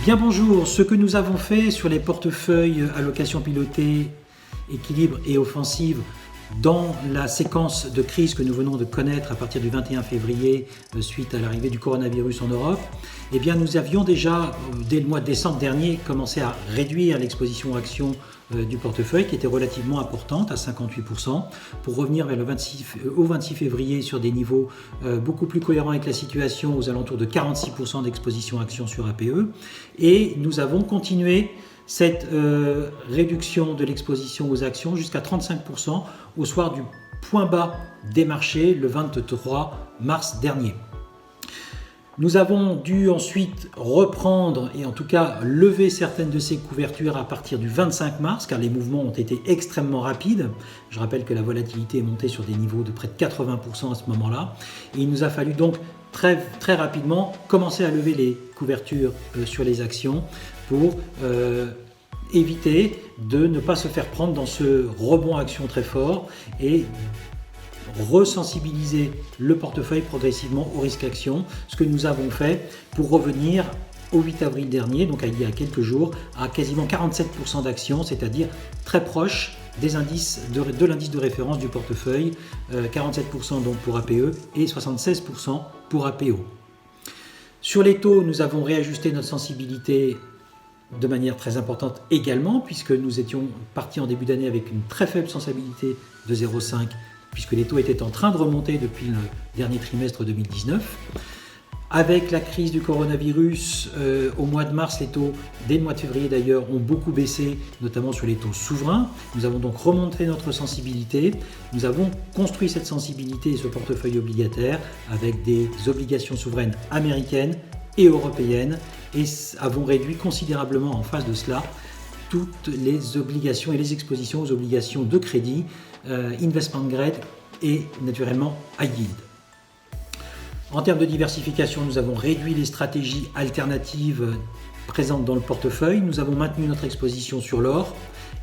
Bien bonjour, ce que nous avons fait sur les portefeuilles allocation pilotée, équilibre et offensive dans la séquence de crise que nous venons de connaître à partir du 21 février suite à l'arrivée du coronavirus en Europe, eh bien nous avions déjà, dès le mois de décembre dernier, commencé à réduire l'exposition actions du portefeuille qui était relativement importante à 58% pour revenir vers au 26 février sur des niveaux beaucoup plus cohérents avec la situation aux alentours de 46% d'exposition actions sur APE, et nous avons continué cette réduction de l'exposition aux actions jusqu'à 35% au soir du point bas des marchés le 23 mars dernier. Nous avons dû ensuite reprendre et en tout cas lever certaines de ces couvertures à partir du 25 mars car les mouvements ont été extrêmement rapides. Je rappelle que la volatilité est montée sur des niveaux de près de 80% à ce moment-là. Et il nous a fallu donc très rapidement commencer à lever les couvertures sur les actions pour éviter de ne pas se faire prendre dans ce rebond action très fort et resensibiliser le portefeuille progressivement au risque action, ce que nous avons fait pour revenir au 8 avril dernier, donc il y a quelques jours, à quasiment 47% d'actions, c'est-à-dire très proche des indices de l'indice de référence du portefeuille, 47% donc pour APE et 76% pour APO. Sur les taux, nous avons réajusté notre sensibilité de manière très importante également, puisque nous étions partis en début d'année avec une très faible sensibilité de 0,5, puisque les taux étaient en train de remonter depuis le dernier trimestre 2019. Avec la crise du coronavirus, au mois de mars, les taux, dès le mois de février d'ailleurs, ont beaucoup baissé, notamment sur les taux souverains. Nous avons donc remonté notre sensibilité. Nous avons construit cette sensibilité et ce portefeuille obligataire avec des obligations souveraines américaines et européennes et avons réduit considérablement en face de cela toutes les obligations et les expositions aux obligations de crédit, investment grade et naturellement high yield. En termes de diversification, nous avons réduit les stratégies alternatives présentes dans le portefeuille. Nous avons maintenu notre exposition sur l'or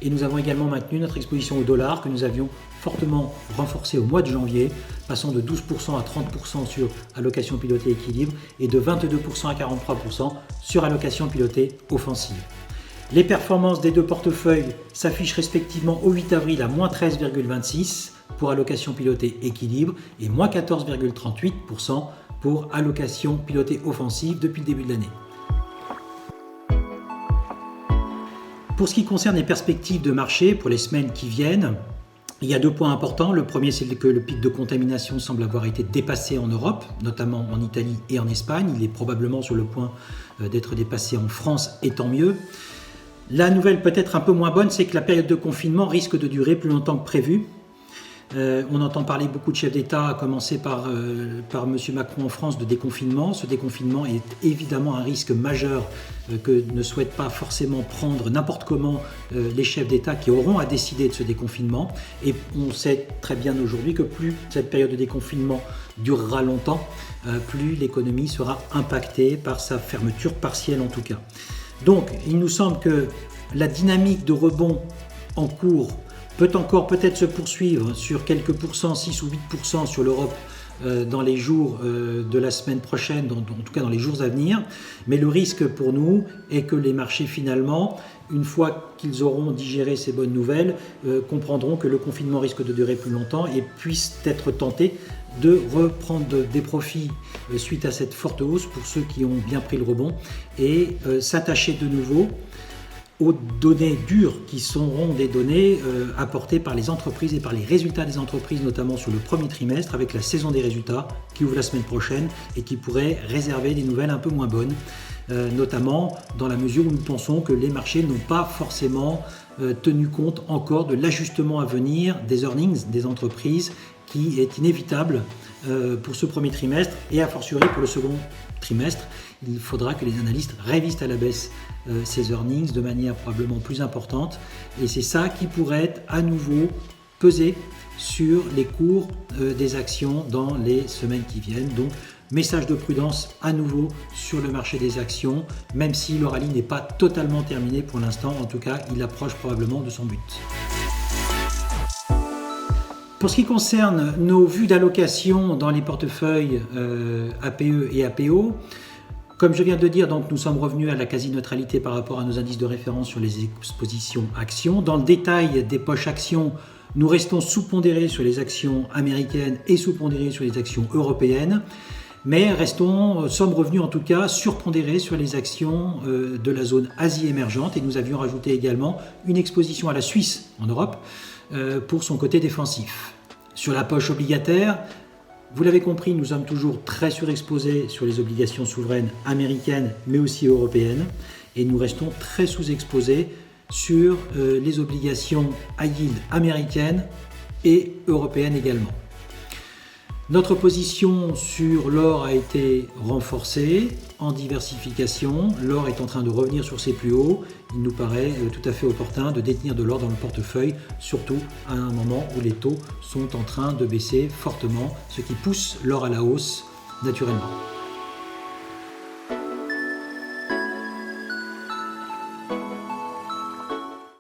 et nous avons également maintenu notre exposition au dollar que nous avions fortement renforcée au mois de janvier, passant de 12% à 30% sur allocation pilotée équilibre et de 22% à 43% sur allocation pilotée offensive. Les performances des deux portefeuilles s'affichent respectivement au 8 avril à moins 13,26% pour allocation pilotée équilibre et moins 14,38% pour allocation pilotée offensive depuis le début de l'année. Pour ce qui concerne les perspectives de marché pour les semaines qui viennent, il y a deux points importants. Le premier, c'est que le pic de contamination semble avoir été dépassé en Europe, notamment en Italie et en Espagne. Il est probablement sur le point d'être dépassé en France, et tant mieux. La nouvelle peut-être un peu moins bonne, c'est que la période de confinement risque de durer plus longtemps que prévu. On entend parler beaucoup de chefs d'État, à commencer par M. Macron en France, de déconfinement. Ce déconfinement est évidemment un risque majeur que ne souhaitent pas forcément prendre n'importe comment les chefs d'État qui auront à décider de ce déconfinement. Et on sait très bien aujourd'hui que plus cette période de déconfinement durera longtemps, plus l'économie sera impactée par sa fermeture partielle en tout cas. Donc il nous semble que la dynamique de rebond en cours peut encore peut-être se poursuivre sur quelques pourcents, 6 ou 8% sur l'Europe dans les jours de la semaine prochaine, en tout cas dans les jours à venir. Mais le risque pour nous est que les marchés finalement, une fois qu'ils auront digéré ces bonnes nouvelles, comprendront que le confinement risque de durer plus longtemps et puissent être tentés de reprendre des profits suite à cette forte hausse pour ceux qui ont bien pris le rebond et s'attacher de nouveau aux données dures qui seront des données apportées par les entreprises et par les résultats des entreprises, notamment sur le premier trimestre avec la saison des résultats qui ouvre la semaine prochaine et qui pourrait réserver des nouvelles un peu moins bonnes, notamment dans la mesure où nous pensons que les marchés n'ont pas forcément tenu compte encore de l'ajustement à venir des earnings des entreprises qui est inévitable pour ce premier trimestre et a fortiori pour le second trimestre. Il faudra que les analystes révisent à la baisse ces earnings de manière probablement plus importante et c'est ça qui pourrait à nouveau peser sur les cours des actions dans les semaines qui viennent. Donc message de prudence à nouveau sur le marché des actions, même si le rallye n'est pas totalement terminé pour l'instant, en tout cas il approche probablement de son but. Pour ce qui concerne nos vues d'allocation dans les portefeuilles APE et APO, Comme je viens de le dire, donc, nous sommes revenus à la quasi-neutralité par rapport à nos indices de référence sur les expositions actions. Dans le détail des poches actions, nous restons sous-pondérés sur les actions américaines et sous-pondérés sur les actions européennes, mais sommes revenus en tout cas surpondérés sur les actions de la zone Asie émergente, et nous avions rajouté également une exposition à la Suisse en Europe pour son côté défensif. Sur la poche obligataire, vous l'avez compris, nous sommes toujours très surexposés sur les obligations souveraines américaines mais aussi européennes, et nous restons très sous-exposés sur les obligations high yield américaines et européennes également. Notre position sur l'or a été renforcée en diversification. L'or est en train de revenir sur ses plus hauts. Il nous paraît tout à fait opportun de détenir de l'or dans le portefeuille, surtout à un moment où les taux sont en train de baisser fortement, ce qui pousse l'or à la hausse naturellement.